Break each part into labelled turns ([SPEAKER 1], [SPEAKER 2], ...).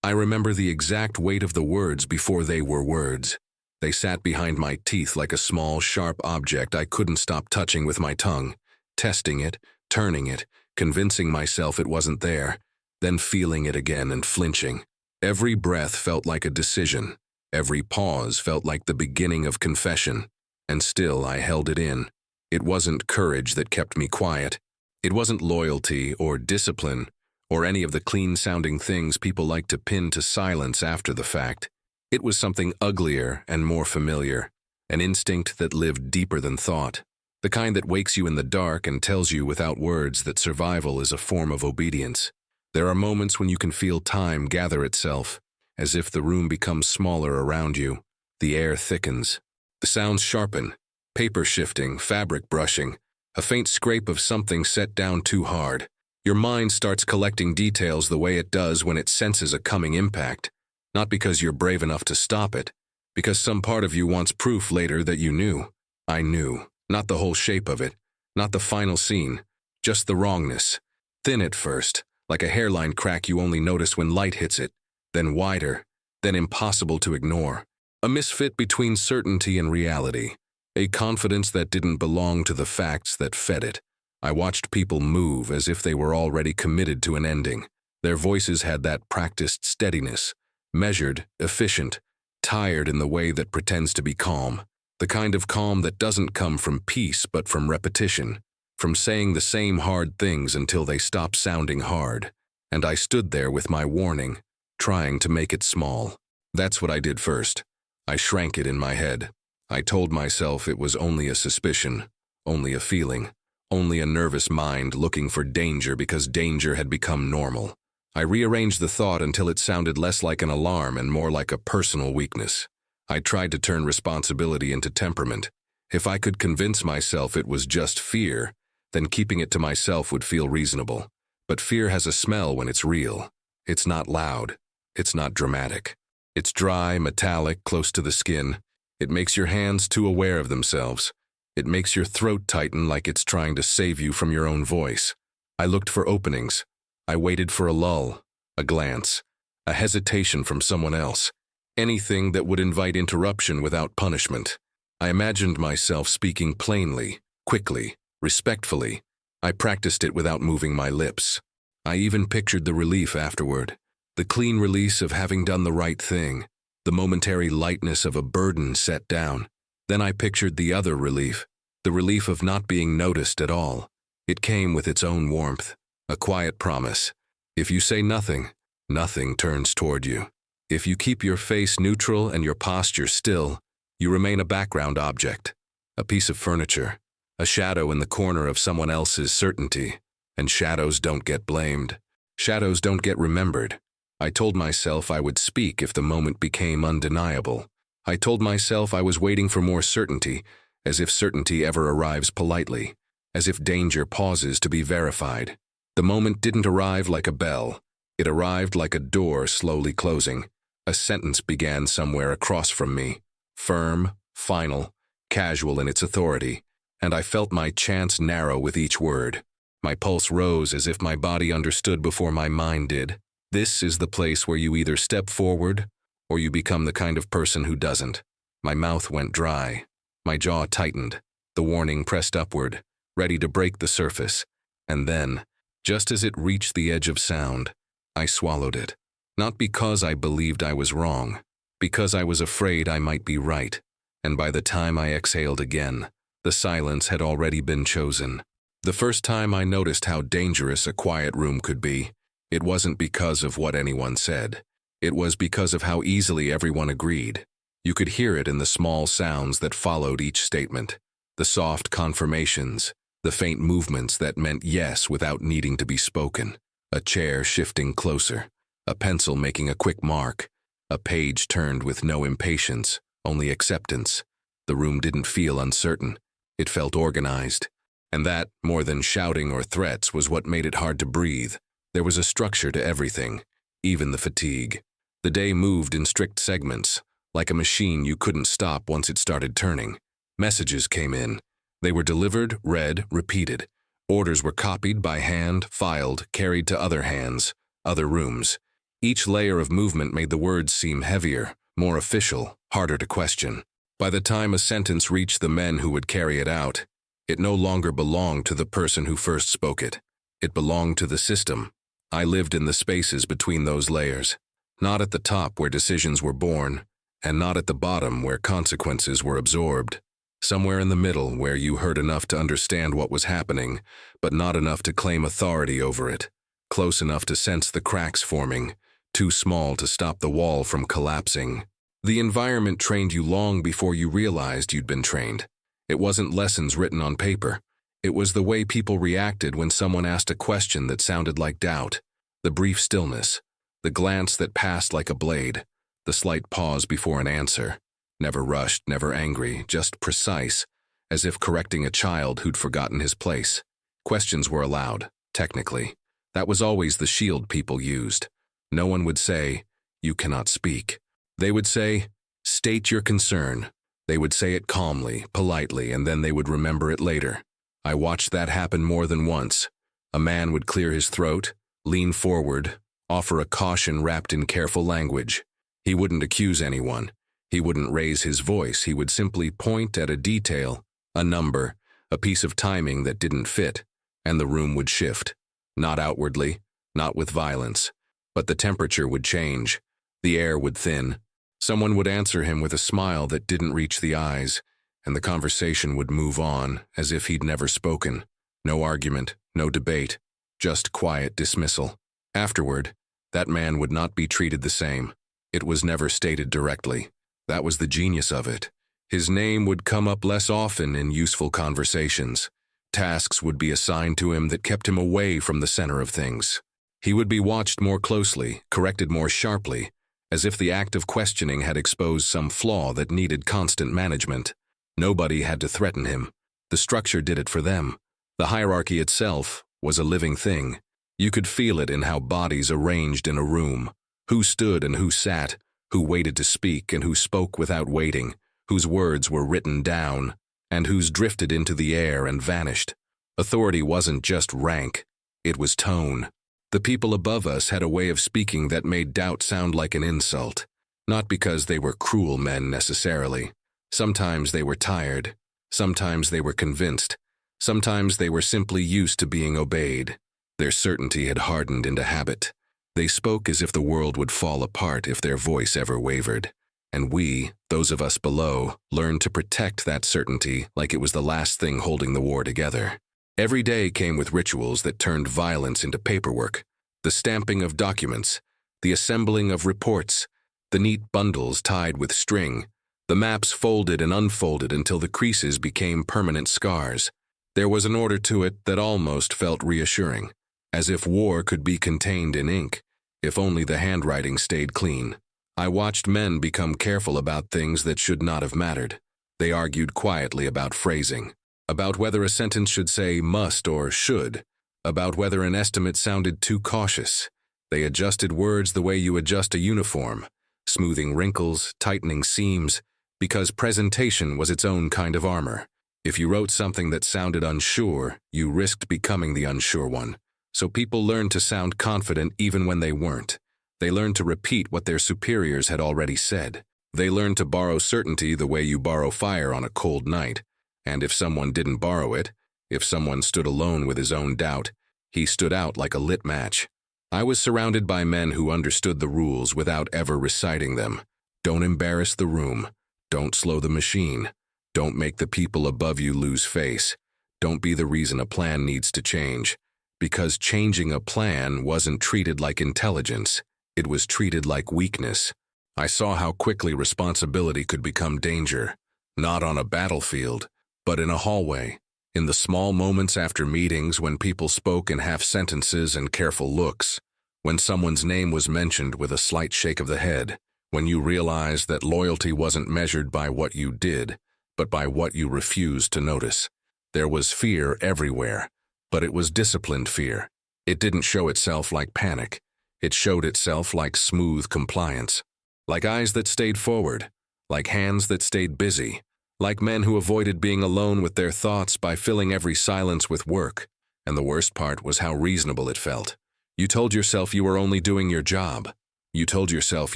[SPEAKER 1] I remember the exact weight of the words before they were words. They sat behind my teeth like a small, sharp object I couldn't stop touching with my tongue, testing it, turning it, convincing myself it wasn't there, then feeling it again and flinching. Every breath felt like a decision. Every pause felt like the beginning of confession. And still I held it in. It wasn't courage that kept me quiet. It wasn't loyalty or discipline or any of the clean-sounding things people like to pin to silence after the fact. It was something uglier and more familiar, an instinct that lived deeper than thought, the kind that wakes you in the dark and tells you without words that survival is a form of obedience. There are moments when you can feel time gather itself, as if the room becomes smaller around you. The air thickens. The sounds sharpen, paper shifting, fabric brushing, a faint scrape of something set down too hard. Your mind starts collecting details the way it does when it senses a coming impact, not because you're brave enough to stop it, because some part of you wants proof later that you knew. I knew, not the whole shape of it, not the final scene, just the wrongness. Thin at first, like a hairline crack you only notice when light hits it, then wider, then impossible to ignore. A misfit between certainty and reality, a confidence that didn't belong to the facts that fed it. I watched people move as if they were already committed to an ending. Their voices had that practiced steadiness, measured, efficient, tired in the way that pretends to be calm. The kind of calm that doesn't come from peace but from repetition, from saying the same hard things until they stop sounding hard. And I stood there with my warning, trying to make it small. That's what I did first. I shrank it in my head. I told myself it was only a suspicion, only a feeling, only a nervous mind looking for danger because danger had become normal. I rearranged the thought until it sounded less like an alarm and more like a personal weakness. I tried to turn responsibility into temperament. If I could convince myself it was just fear, then keeping it to myself would feel reasonable. But fear has a smell when it's real. It's not loud. It's not dramatic. It's dry, metallic, close to the skin. It makes your hands too aware of themselves. It makes your throat tighten like it's trying to save you from your own voice. I looked for openings. I waited for a lull, a glance, a hesitation from someone else. Anything that would invite interruption without punishment. I imagined myself speaking plainly, quickly, respectfully. I practiced it without moving my lips. I even pictured the relief afterward, the clean release of having done the right thing, the momentary lightness of a burden set down. Then I pictured the other relief, the relief of not being noticed at all. It came with its own warmth, a quiet promise. If you say nothing, nothing turns toward you. If you keep your face neutral and your posture still, you remain a background object, a piece of furniture, a shadow in the corner of someone else's certainty. And shadows don't get blamed. Shadows don't get remembered. I told myself I would speak if the moment became undeniable. I told myself I was waiting for more certainty, as if certainty ever arrives politely, as if danger pauses to be verified. The moment didn't arrive like a bell. It arrived like a door slowly closing. A sentence began somewhere across from me, firm, final, casual in its authority, and I felt my chance narrow with each word. My pulse rose as if my body understood before my mind did. This is the place where you either step forward or you become the kind of person who doesn't. My mouth went dry. My jaw tightened. The warning pressed upward, ready to break the surface. And then, just as it reached the edge of sound, I swallowed it. Not because I believed I was wrong, because I was afraid I might be right. And by the time I exhaled again, the silence had already been chosen. The first time I noticed how dangerous a quiet room could be, it wasn't because of what anyone said. It was because of how easily everyone agreed. You could hear it in the small sounds that followed each statement, the soft confirmations, the faint movements that meant yes without needing to be spoken, a chair shifting closer, a pencil making a quick mark, a page turned with no impatience, only acceptance. The room didn't feel uncertain. It felt organized. And that, more than shouting or threats, was what made it hard to breathe. There was a structure to everything, even the fatigue. The day moved in strict segments, like a machine you couldn't stop once it started turning. Messages came in. They were delivered, read, repeated. Orders were copied by hand, filed, carried to other hands, other rooms. Each layer of movement made the words seem heavier, more official, harder to question. By the time a sentence reached the men who would carry it out, it no longer belonged to the person who first spoke it. It belonged to the system. I lived in the spaces between those layers, not at the top where decisions were born, and not at the bottom where consequences were absorbed. Somewhere in the middle where you heard enough to understand what was happening, but not enough to claim authority over it. Close enough to sense the cracks forming, too small to stop the wall from collapsing. The environment trained you long before you realized you'd been trained. It wasn't lessons written on paper. It was the way people reacted when someone asked a question that sounded like doubt. The brief stillness, the glance that passed like a blade, the slight pause before an answer. Never rushed, never angry, just precise, as if correcting a child who'd forgotten his place. Questions were allowed, technically. That was always the shield people used. No one would say, "You cannot speak." They would say, "State your concern." They would say it calmly, politely, and then they would remember it later. I watched that happen more than once. A man would clear his throat, lean forward, offer a caution wrapped in careful language. He wouldn't accuse anyone. He wouldn't raise his voice. He would simply point at a detail, a number, a piece of timing that didn't fit, and the room would shift. Not outwardly, not with violence, but the temperature would change. The air would thin. Someone would answer him with a smile that didn't reach the eyes, and the conversation would move on as if he'd never spoken. No argument, no debate, just quiet dismissal. Afterward, that man would not be treated the same. It was never stated directly. That was the genius of it. His name would come up less often in useful conversations. Tasks would be assigned to him that kept him away from the center of things. He would be watched more closely, corrected more sharply, as if the act of questioning had exposed some flaw that needed constant management. Nobody had to threaten him. The structure did it for them. The hierarchy itself was a living thing. You could feel it in how bodies arranged in a room. Who stood and who sat, who waited to speak and who spoke without waiting, whose words were written down, and whose drifted into the air and vanished. Authority wasn't just rank, it was tone. The people above us had a way of speaking that made doubt sound like an insult, not because they were cruel men necessarily. Sometimes they were tired, sometimes they were convinced, sometimes they were simply used to being obeyed. Their certainty had hardened into habit. They spoke as if the world would fall apart if their voice ever wavered. And we, those of us below, learned to protect that certainty like it was the last thing holding the war together. Every day came with rituals that turned violence into paperwork. The stamping of documents, the assembling of reports, the neat bundles tied with string, the maps folded and unfolded until the creases became permanent scars. There was an order to it that almost felt reassuring, as if war could be contained in ink, if only the handwriting stayed clean. I watched men become careful about things that should not have mattered. They argued quietly about phrasing, about whether a sentence should say must or should, about whether an estimate sounded too cautious. They adjusted words the way you adjust a uniform, smoothing wrinkles, tightening seams, because presentation was its own kind of armor. If you wrote something that sounded unsure, you risked becoming the unsure one. So people learned to sound confident even when they weren't. They learned to repeat what their superiors had already said. They learned to borrow certainty the way you borrow fire on a cold night. And if someone didn't borrow it, if someone stood alone with his own doubt, he stood out like a lit match. I was surrounded by men who understood the rules without ever reciting them. Don't embarrass the room. Don't slow the machine. Don't make the people above you lose face. Don't be the reason a plan needs to change. Because changing a plan wasn't treated like intelligence, it was treated like weakness. I saw how quickly responsibility could become danger, not on a battlefield, but in a hallway, in the small moments after meetings when people spoke in half sentences and careful looks, when someone's name was mentioned with a slight shake of the head, when you realized that loyalty wasn't measured by what you did, but by what you refused to notice. There was fear everywhere. But it was disciplined fear. It didn't show itself like panic. It showed itself like smooth compliance. Like eyes that stayed forward. Like hands that stayed busy. Like men who avoided being alone with their thoughts by filling every silence with work. And the worst part was how reasonable it felt. You told yourself you were only doing your job. You told yourself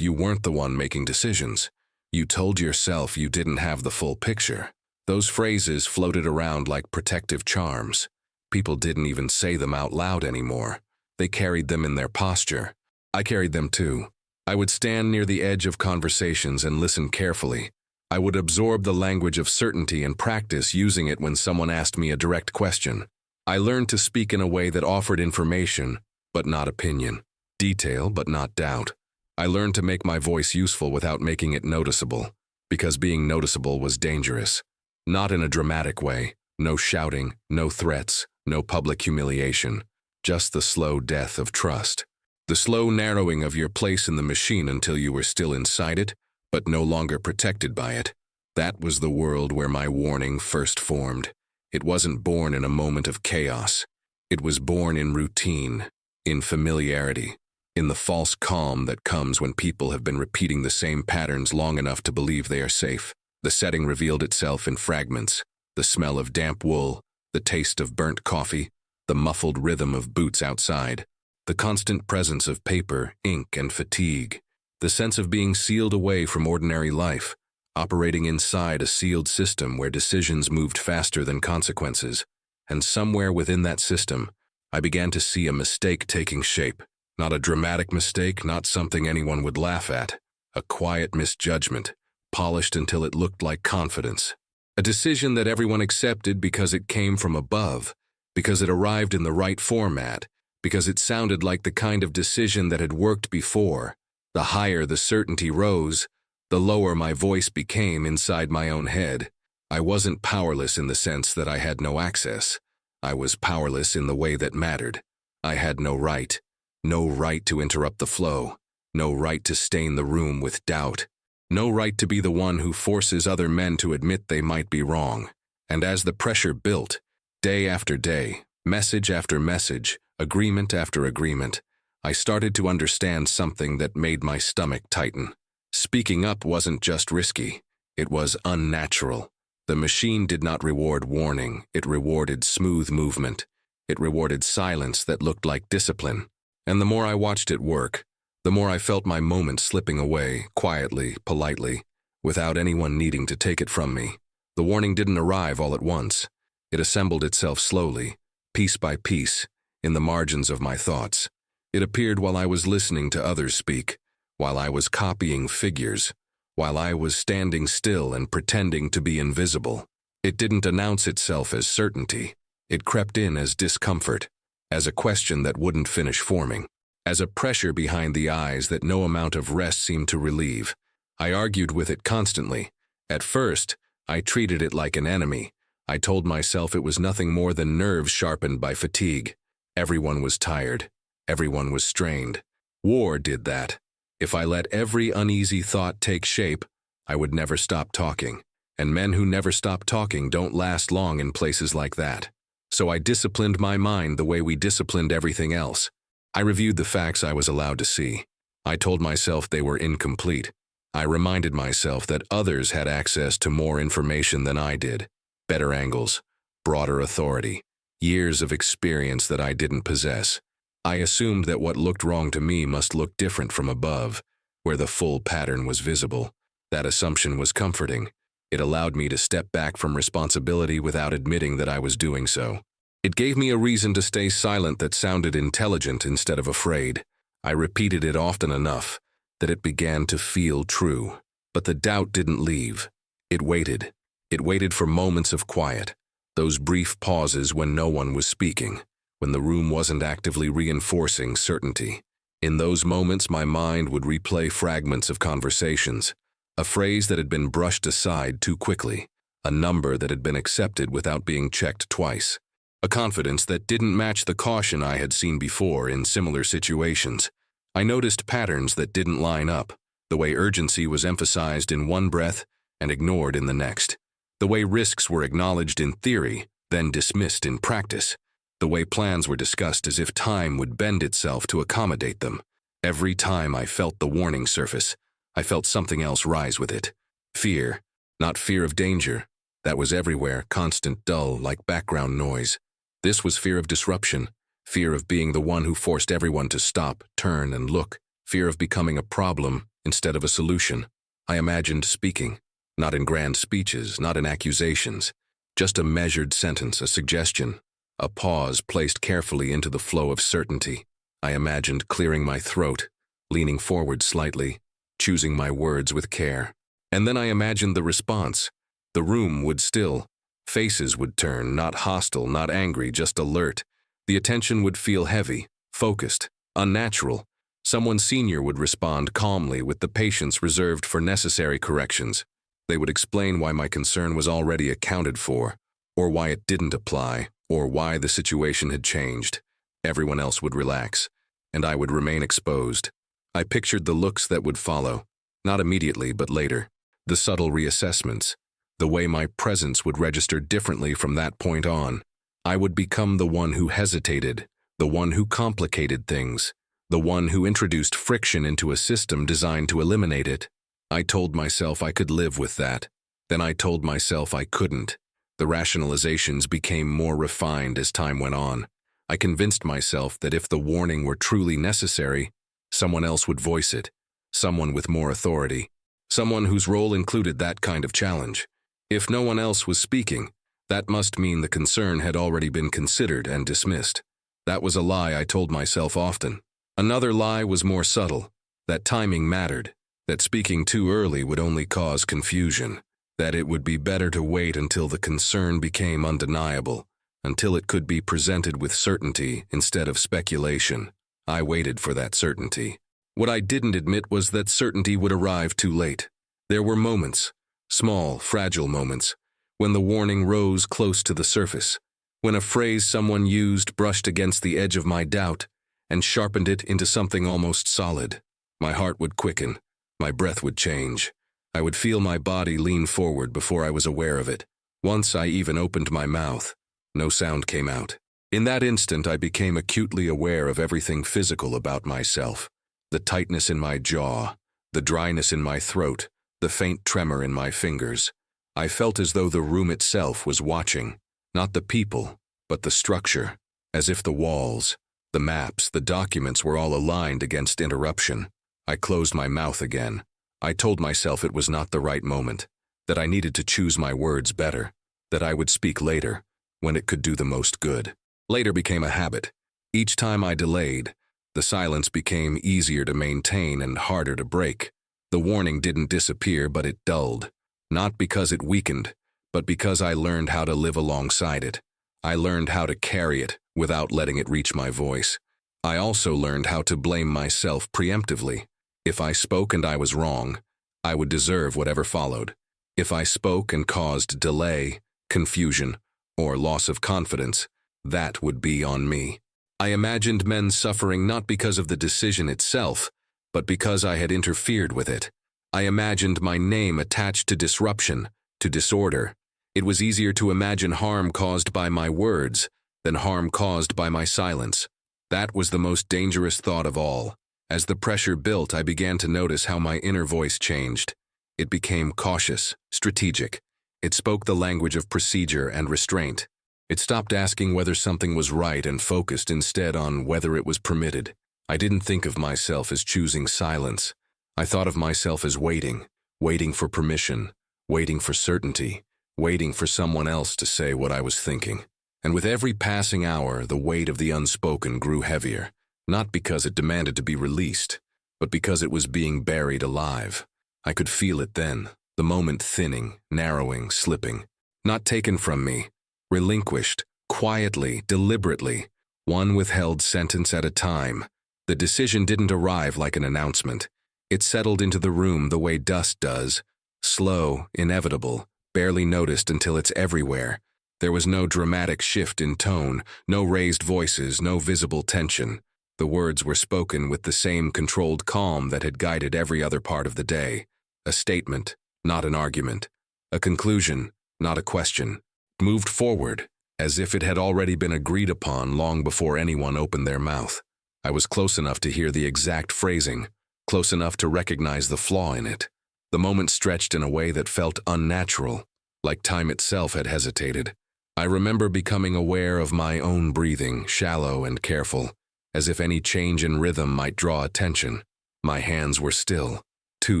[SPEAKER 1] you weren't the one making decisions. You told yourself you didn't have the full picture. Those phrases floated around like protective charms. People didn't even say them out loud anymore. They carried them in their posture. I carried them too. I would stand near the edge of conversations and listen carefully. I would absorb the language of certainty and practice using it when someone asked me a direct question. I learned to speak in a way that offered information, but not opinion, detail, but not doubt. I learned to make my voice useful without making it noticeable, because being noticeable was dangerous. Not in a dramatic way, no shouting, no threats, no public humiliation, just the slow death of trust. The slow narrowing of your place in the machine until you were still inside it, but no longer protected by it. That was the world where my warning first formed. It wasn't born in a moment of chaos. It was born in routine, in familiarity, in the false calm that comes when people have been repeating the same patterns long enough to believe they are safe. The setting revealed itself in fragments: the smell of damp wool, the taste of burnt coffee, the muffled rhythm of boots outside, the constant presence of paper, ink, and fatigue, the sense of being sealed away from ordinary life, operating inside a sealed system where decisions moved faster than consequences. And somewhere within that system, I began to see a mistake taking shape. Not a dramatic mistake, not something anyone would laugh at. A quiet misjudgment, polished until it looked like confidence. A decision that everyone accepted because it came from above, because it arrived in the right format, because it sounded like the kind of decision that had worked before. The higher the certainty rose, the lower my voice became inside my own head. I wasn't powerless in the sense that I had no access. I was powerless in the way that mattered. I had no right. No right to interrupt the flow. No right to stain the room with doubt. No right to be the one who forces other men to admit they might be wrong. And as the pressure built, day after day, message after message, agreement after agreement, I started to understand something that made my stomach tighten. Speaking up wasn't just risky, it was unnatural. The machine did not reward warning, it rewarded smooth movement. It rewarded silence that looked like discipline. And the more I watched it work, the more I felt my moment slipping away, quietly, politely, without anyone needing to take it from me. The warning didn't arrive all at once. It assembled itself slowly, piece by piece, in the margins of my thoughts. It appeared while I was listening to others speak, while I was copying figures, while I was standing still and pretending to be invisible. It didn't announce itself as certainty. It crept in as discomfort, as a question that wouldn't finish forming, as a pressure behind the eyes that no amount of rest seemed to relieve. I argued with it constantly. At first, I treated it like an enemy. I told myself it was nothing more than nerves sharpened by fatigue. Everyone was tired. Everyone was strained. War did that. If I let every uneasy thought take shape, I would never stop talking. And men who never stop talking don't last long in places like that. So I disciplined my mind the way we disciplined everything else. I reviewed the facts I was allowed to see. I told myself they were incomplete. I reminded myself that others had access to more information than I did. Better angles, broader authority, years of experience that I didn't possess. I assumed that what looked wrong to me must look different from above, where the full pattern was visible. That assumption was comforting. It allowed me to step back from responsibility without admitting that I was doing so. It gave me a reason to stay silent that sounded intelligent instead of afraid. I repeated it often enough that it began to feel true. But the doubt didn't leave. It waited. It waited for moments of quiet, those brief pauses when no one was speaking, when the room wasn't actively reinforcing certainty. In those moments, my mind would replay fragments of conversations. A phrase that had been brushed aside too quickly, a number that had been accepted without being checked twice, a confidence that didn't match the caution I had seen before in similar situations. I noticed patterns that didn't line up, the way urgency was emphasized in one breath and ignored in the next, the way risks were acknowledged in theory, then dismissed in practice, the way plans were discussed as if time would bend itself to accommodate them. Every time I felt the warning surface, I felt something else rise with it. Fear, not fear of danger. That was everywhere, constant, dull, like background noise. This was fear of disruption, fear of being the one who forced everyone to stop, turn, and look. fear of becoming a problem instead of a solution. I imagined speaking, not in grand speeches, not in accusations, just a measured sentence, a suggestion, a pause placed carefully into the flow of certainty. I imagined clearing my throat, leaning forward slightly, choosing my words with care. And then I imagined the response. The room would still. Faces would turn, not hostile, not angry, just alert. The attention would feel heavy, focused, unnatural. Someone senior would respond calmly with the patience reserved for necessary corrections. They would explain why my concern was already accounted for, or why it didn't apply, or why the situation had changed. Everyone else would relax, and I would remain exposed. I pictured the looks that would follow, not immediately but later. The subtle reassessments, the way my presence would register differently from that point on. I would become the one who hesitated, the one who complicated things, the one who introduced friction into a system designed to eliminate it. I told myself I could live with that. Then I told myself I couldn't. The rationalizations became more refined as time went on. I convinced myself that if the warning were truly necessary, someone else would voice it, someone with more authority, someone whose role included that kind of challenge. If no one else was speaking, that must mean the concern had already been considered and dismissed. That was a lie I told myself often. Another lie was more subtle, that timing mattered, that speaking too early would only cause confusion, that it would be better to wait until the concern became undeniable, until it could be presented with certainty instead of speculation. I waited for that certainty. What I didn't admit was that certainty would arrive too late. There were moments, small, fragile moments, when the warning rose close to the surface, when a phrase someone used brushed against the edge of my doubt and sharpened it into something almost solid. My heart would quicken, my breath would change. I would feel my body lean forward before I was aware of it. Once I even opened my mouth. No sound came out. In that instant, I became acutely aware of everything physical about myself. The tightness in my jaw, the dryness in my throat, the faint tremor in my fingers. I felt as though the room itself was watching, not the people, but the structure, as if the walls, the maps, the documents were all aligned against interruption. I closed my mouth again. I told myself it was not the right moment, that I needed to choose my words better, that I would speak later, when it could do the most good. Later became a habit. Each time I delayed, the silence became easier to maintain and harder to break. The warning didn't disappear, but it dulled. Not because it weakened, but because I learned how to live alongside it. I learned how to carry it without letting it reach my voice. I also learned how to blame myself preemptively. If I spoke and I was wrong, I would deserve whatever followed. If I spoke and caused delay, confusion, or loss of confidence, that would be on me. I imagined men suffering not because of the decision itself, but because I had interfered with it. I imagined my name attached to disruption, to disorder. It was easier to imagine harm caused by my words than harm caused by my silence. That was the most dangerous thought of all. As the pressure built, I began to notice how my inner voice changed. It became cautious, strategic. It spoke the language of procedure and restraint. It stopped asking whether something was right and focused instead on whether it was permitted. I didn't think of myself as choosing silence. I thought of myself as waiting, waiting for permission, waiting for certainty, waiting for someone else to say what I was thinking. And with every passing hour, the weight of the unspoken grew heavier, not because it demanded to be released, but because it was being buried alive. I could feel it then, the moment thinning, narrowing, slipping. Not taken from me, relinquished, quietly, deliberately, one withheld sentence at a time. The decision didn't arrive like an announcement. It settled into the room the way dust does, slow, inevitable, barely noticed until it's everywhere. There was no dramatic shift in tone, no raised voices, no visible tension. The words were spoken with the same controlled calm that had guided every other part of the day. A statement, not an argument. A conclusion, not a question. Moved forward, as if it had already been agreed upon long before anyone opened their mouth. I was close enough to hear the exact phrasing, close enough to recognize the flaw in it. The moment stretched in a way that felt unnatural, like time itself had hesitated. I remember becoming aware of my own breathing, shallow and careful, as if any change in rhythm might draw attention. My hands were still, too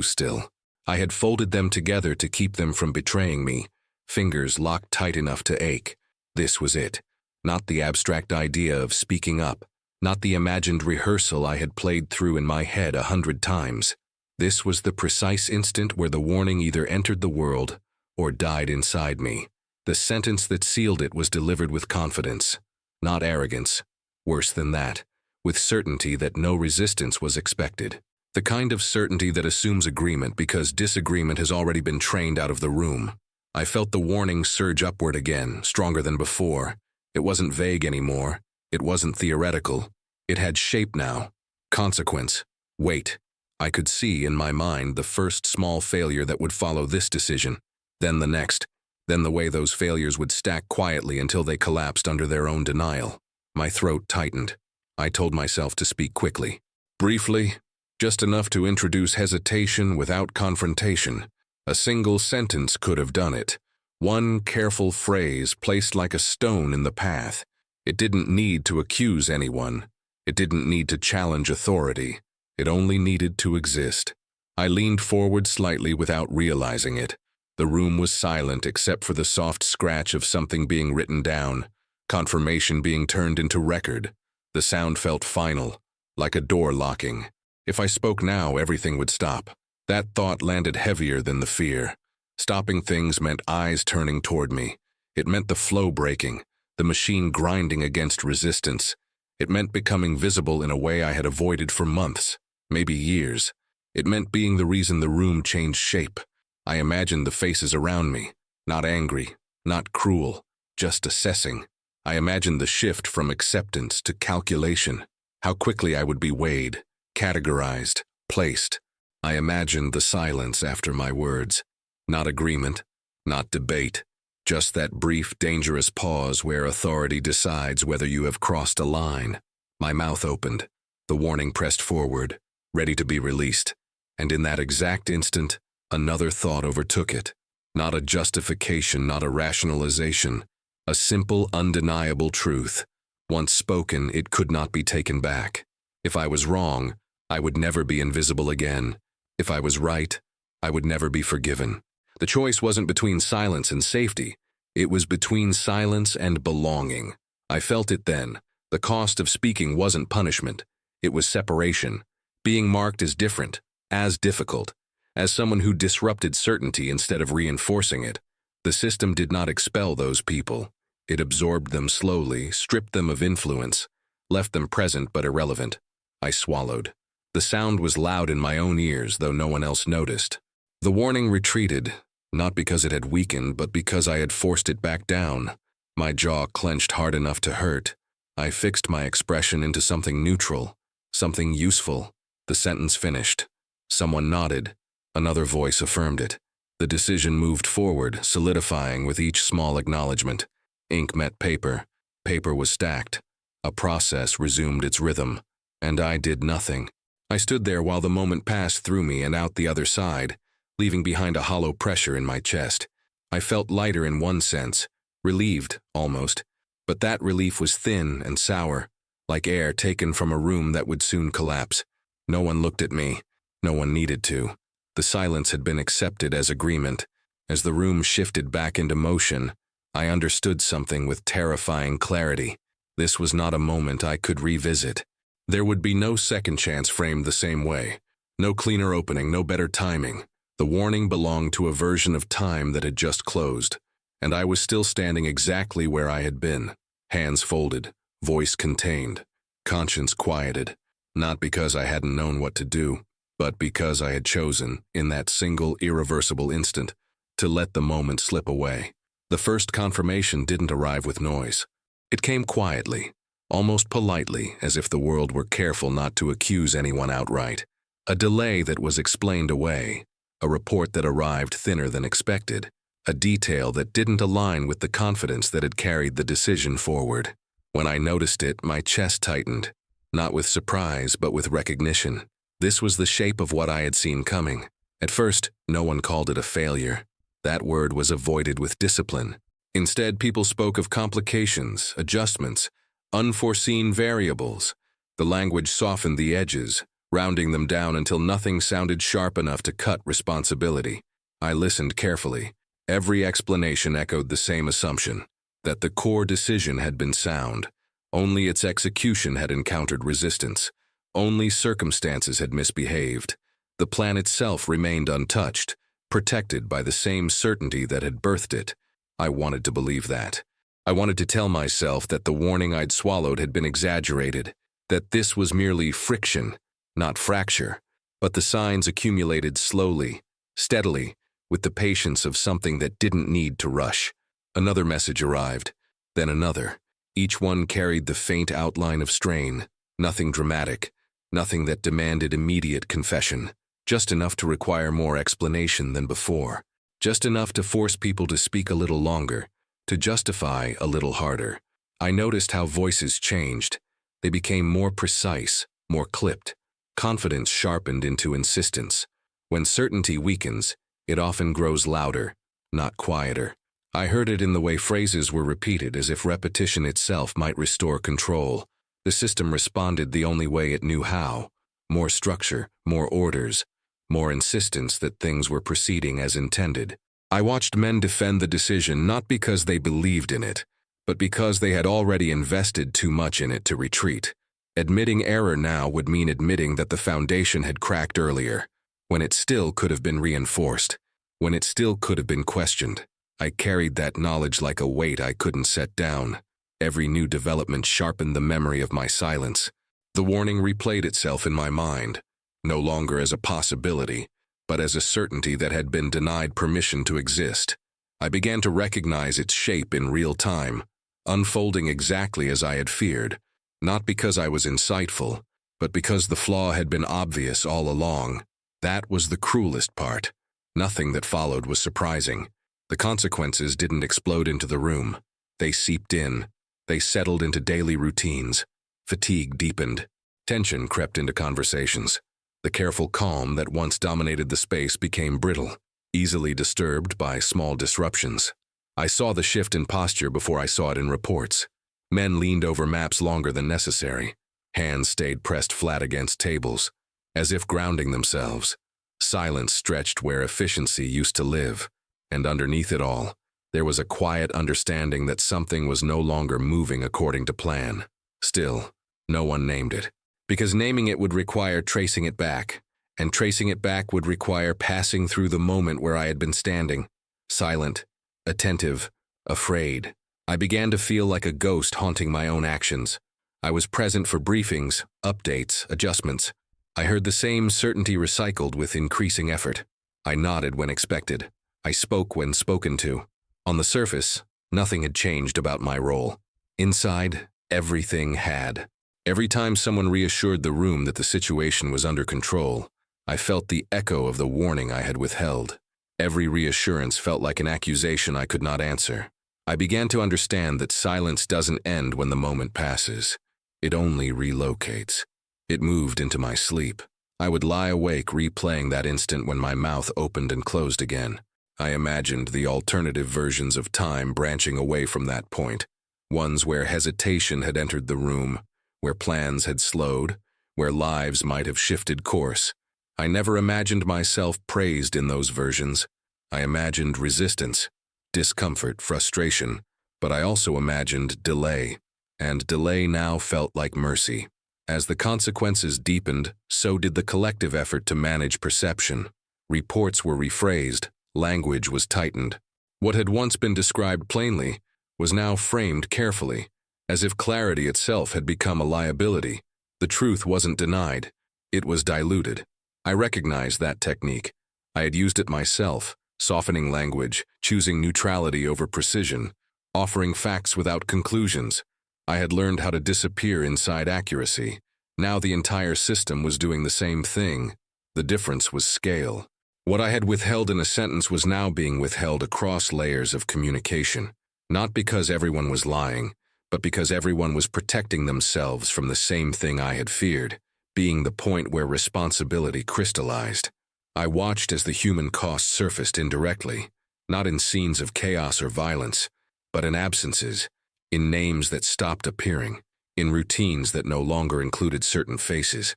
[SPEAKER 1] still. I had folded them together to keep them from betraying me, fingers locked tight enough to ache. This was it. Not the abstract idea of speaking up, not the imagined rehearsal I had played through in my head 100 times. This was the precise instant where the warning either entered the world or died inside me. The sentence that sealed it was delivered with confidence, not arrogance. Worse than that, with certainty that no resistance was expected. The kind of certainty that assumes agreement because disagreement has already been trained out of the room. I felt the warning surge upward again, stronger than before. It wasn't vague anymore. It wasn't theoretical. It had shape now. Consequence. Weight. I could see in my mind the first small failure that would follow this decision, then the next, then the way those failures would stack quietly until they collapsed under their own denial. My throat tightened. I told myself to speak quickly. Briefly, just enough to introduce hesitation without confrontation. A single sentence could have done it. One careful phrase placed like a stone in the path. It didn't need to accuse anyone. It didn't need to challenge authority. It only needed to exist. I leaned forward slightly without realizing it. The room was silent except for the soft scratch of something being written down, confirmation being turned into record. The sound felt final, like a door locking. If I spoke now, everything would stop. That thought landed heavier than the fear. Stopping things meant eyes turning toward me. It meant the flow breaking, the machine grinding against resistance. It meant becoming visible in a way I had avoided for months, maybe years. It meant being the reason the room changed shape. I imagined the faces around me, not angry, not cruel, just assessing. I imagined the shift from acceptance to calculation, how quickly I would be weighed, categorized, placed. I imagined the silence after my words. Not agreement, not debate, just that brief, dangerous pause where authority decides whether you have crossed a line. My mouth opened, the warning pressed forward, ready to be released. And in that exact instant, another thought overtook it. Not a justification, not a rationalization. A simple, undeniable truth. Once spoken, it could not be taken back. If I was wrong, I would never be invisible again. If I was right, I would never be forgiven. The choice wasn't between silence and safety. It was between silence and belonging. I felt it then. The cost of speaking wasn't punishment. It was separation. Being marked as different, as difficult, as someone who disrupted certainty instead of reinforcing it. The system did not expel those people. It absorbed them slowly, stripped them of influence, left them present but irrelevant. I swallowed. The sound was loud in my own ears, though no one else noticed. The warning retreated, not because it had weakened, but because I had forced it back down. My jaw clenched hard enough to hurt. I fixed my expression into something neutral, something useful. The sentence finished. Someone nodded. Another voice affirmed it. The decision moved forward, solidifying with each small acknowledgement. Ink met paper. Paper was stacked. A process resumed its rhythm. And I did nothing. I stood there while the moment passed through me and out the other side, leaving behind a hollow pressure in my chest. I felt lighter in one sense, relieved, almost. But that relief was thin and sour, like air taken from a room that would soon collapse. No one looked at me. No one needed to. The silence had been accepted as agreement. As the room shifted back into motion, I understood something with terrifying clarity. This was not a moment I could revisit. There would be no second chance framed the same way. No cleaner opening, no better timing. The warning belonged to a version of time that had just closed, and I was still standing exactly where I had been, hands folded, voice contained, conscience quieted, not because I hadn't known what to do, but because I had chosen, in that single irreversible instant, to let the moment slip away. The first confirmation didn't arrive with noise. It came quietly, almost politely, as if the world were careful not to accuse anyone outright. A delay that was explained away, a report that arrived thinner than expected, a detail that didn't align with the confidence that had carried the decision forward. When I noticed it, my chest tightened, not with surprise, but with recognition. This was the shape of what I had seen coming. At first, no one called it a failure. That word was avoided with discipline. Instead, people spoke of complications, adjustments, unforeseen variables. The language softened the edges, rounding them down until nothing sounded sharp enough to cut responsibility. I listened carefully. Every explanation echoed the same assumption, that the core decision had been sound. Only its execution had encountered resistance. Only circumstances had misbehaved. The plan itself remained untouched, protected by the same certainty that had birthed it. I wanted to believe that. I wanted to tell myself that the warning I'd swallowed had been exaggerated, that this was merely friction, not fracture. But the signs accumulated slowly, steadily, with the patience of something that didn't need to rush. Another message arrived, then another. Each one carried the faint outline of strain, nothing dramatic, nothing that demanded immediate confession, just enough to require more explanation than before, just enough to force people to speak a little longer, to justify a little harder. I noticed how voices changed. They became more precise, more clipped. Confidence sharpened into insistence. When certainty weakens, it often grows louder, not quieter. I heard it in the way phrases were repeated, as if repetition itself might restore control. The system responded the only way it knew how. More structure, more orders, more insistence that things were proceeding as intended. I watched men defend the decision not because they believed in it, but because they had already invested too much in it to retreat. Admitting error now would mean admitting that the foundation had cracked earlier, when it still could have been reinforced, when it still could have been questioned. I carried that knowledge like a weight I couldn't set down. Every new development sharpened the memory of my silence. The warning replayed itself in my mind, no longer as a possibility, but as a certainty that had been denied permission to exist. I began to recognize its shape in real time, unfolding exactly as I had feared, not because I was insightful, but because the flaw had been obvious all along. That was the cruelest part. Nothing that followed was surprising. The consequences didn't explode into the room. They seeped in. They settled into daily routines. Fatigue deepened. Tension crept into conversations. The careful calm that once dominated the space became brittle, easily disturbed by small disruptions. I saw the shift in posture before I saw it in reports. Men leaned over maps longer than necessary. Hands stayed pressed flat against tables, as if grounding themselves. Silence stretched where efficiency used to live. And underneath it all, there was a quiet understanding that something was no longer moving according to plan. Still, no one named it, because naming it would require tracing it back, and tracing it back would require passing through the moment where I had been standing, silent, attentive, afraid. I began to feel like a ghost haunting my own actions. I was present for briefings, updates, adjustments. I heard the same certainty recycled with increasing effort. I nodded when expected. I spoke when spoken to. On the surface, nothing had changed about my role. Inside, everything had. Every time someone reassured the room that the situation was under control, I felt the echo of the warning I had withheld. Every reassurance felt like an accusation I could not answer. I began to understand that silence doesn't end when the moment passes. It only relocates. It moved into my sleep. I would lie awake replaying that instant when my mouth opened and closed again. I imagined the alternative versions of time branching away from that point, ones where hesitation had entered the room, where plans had slowed, where lives might have shifted course. I never imagined myself praised in those versions. I imagined resistance, discomfort, frustration, but I also imagined delay, and delay now felt like mercy. As the consequences deepened, so did the collective effort to manage perception. Reports were rephrased, language was tightened. What had once been described plainly was now framed carefully, as if clarity itself had become a liability. The truth wasn't denied, it was diluted. I recognized that technique. I had used it myself, softening language, choosing neutrality over precision, offering facts without conclusions. I had learned how to disappear inside accuracy. Now the entire system was doing the same thing. The difference was scale. What I had withheld in a sentence was now being withheld across layers of communication, not because everyone was lying, but because everyone was protecting themselves from the same thing I had feared, being the point where responsibility crystallized. I watched as the human cost surfaced indirectly, not in scenes of chaos or violence, but in absences, in names that stopped appearing, in routines that no longer included certain faces,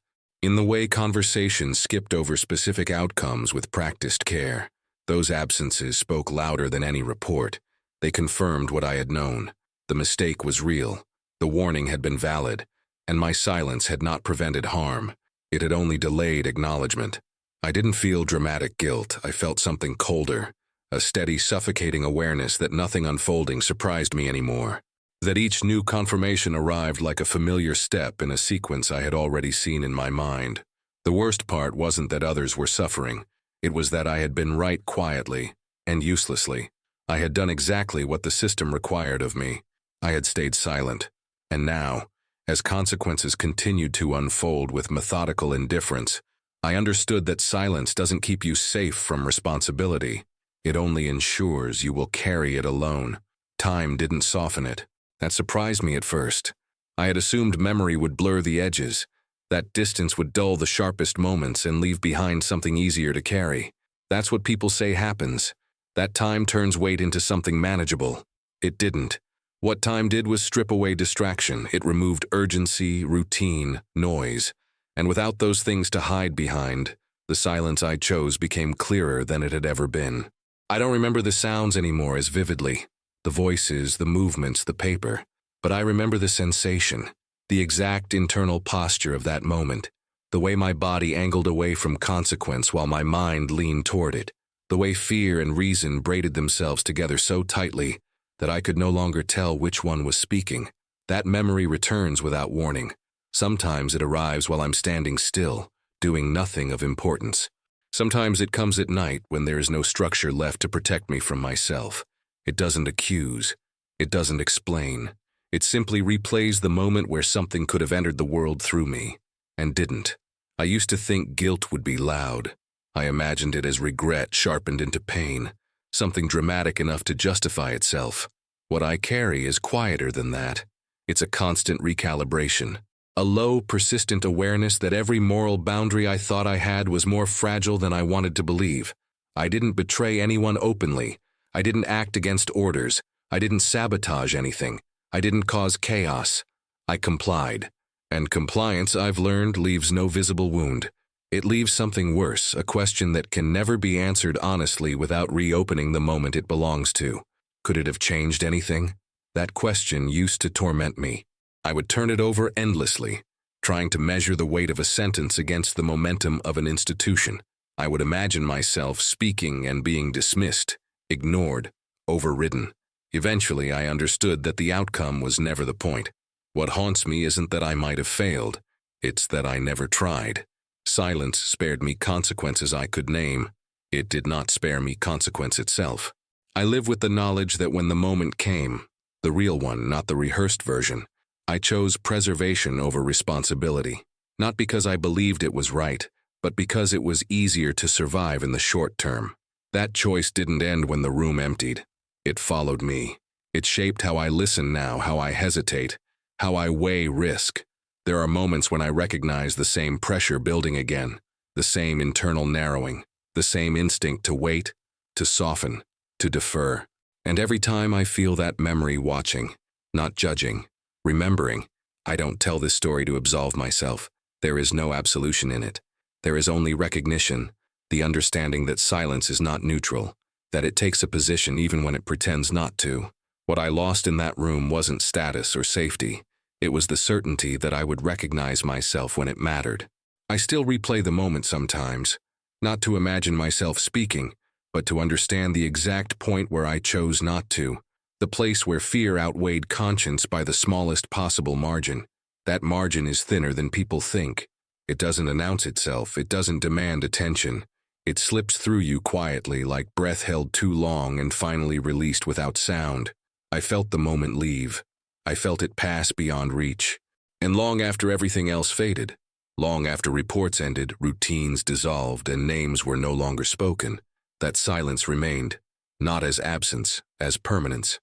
[SPEAKER 1] In the way conversations skipped over specific outcomes with practiced care. Those absences spoke louder than any report. They confirmed what I had known. The mistake was real. The warning had been valid, and my silence had not prevented harm. It had only delayed acknowledgement. I didn't feel dramatic guilt. I felt something colder, a steady, suffocating awareness that nothing unfolding surprised me anymore. That each new confirmation arrived like a familiar step in a sequence I had already seen in my mind. The worst part wasn't that others were suffering. It was that I had been right quietly and uselessly. I had done exactly what the system required of me. I had stayed silent. And now, as consequences continued to unfold with methodical indifference, I understood that silence doesn't keep you safe from responsibility. It only ensures you will carry it alone. Time didn't soften it. That surprised me at first. I had assumed memory would blur the edges. That distance would dull the sharpest moments and leave behind something easier to carry. That's what people say happens. That time turns weight into something manageable. It didn't. What time did was strip away distraction. It removed urgency, routine, noise. And without those things to hide behind, the silence I chose became clearer than it had ever been. I don't remember the sounds anymore as vividly. The voices, the movements, the paper. But I remember the sensation, the exact internal posture of that moment, the way my body angled away from consequence while my mind leaned toward it, the way fear and reason braided themselves together so tightly that I could no longer tell which one was speaking. That memory returns without warning. Sometimes it arrives while I'm standing still, doing nothing of importance. Sometimes it comes at night when there is no structure left to protect me from myself. It doesn't accuse. It doesn't explain. It simply replays the moment where something could have entered the world through me, and didn't. I used to think guilt would be loud. I imagined it as regret sharpened into pain, something dramatic enough to justify itself. What I carry is quieter than that. It's a constant recalibration, a low, persistent awareness that every moral boundary I thought I had was more fragile than I wanted to believe. I didn't betray anyone openly. I didn't act against orders. I didn't sabotage anything. I didn't cause chaos. I complied. And compliance, I've learned, leaves no visible wound. It leaves something worse, a question that can never be answered honestly without reopening the moment it belongs to. Could it have changed anything? That question used to torment me. I would turn it over endlessly, trying to measure the weight of a sentence against the momentum of an institution. I would imagine myself speaking and being dismissed, ignored, overridden. Eventually, I understood that the outcome was never the point. What haunts me isn't that I might have failed. It's that I never tried. Silence spared me consequences I could name. It did not spare me consequence itself. I live with the knowledge that when the moment came, the real one, not the rehearsed version, I chose preservation over responsibility. Not because I believed it was right, but because it was easier to survive in the short term. That choice didn't end when the room emptied. It followed me. It shaped how I listen now, how I hesitate, how I weigh risk. There are moments when I recognize the same pressure building again, the same internal narrowing, the same instinct to wait, to soften, to defer. And every time I feel that memory watching, not judging, remembering, I don't tell this story to absolve myself. There is no absolution in it. There is only recognition, the understanding that silence is not neutral, that it takes a position even when it pretends not to. What I lost in that room wasn't status or safety. It was the certainty that I would recognize myself when it mattered. I still replay the moment sometimes, not to imagine myself speaking, but to understand the exact point where I chose not to, the place where fear outweighed conscience by the smallest possible margin. That margin is thinner than people think. It doesn't announce itself. It doesn't demand attention. It slips through you quietly, like breath held too long and finally released without sound. I felt the moment leave. I felt it pass beyond reach. And long after everything else faded, long after reports ended, routines dissolved, and names were no longer spoken, that silence remained, not as absence, as permanence.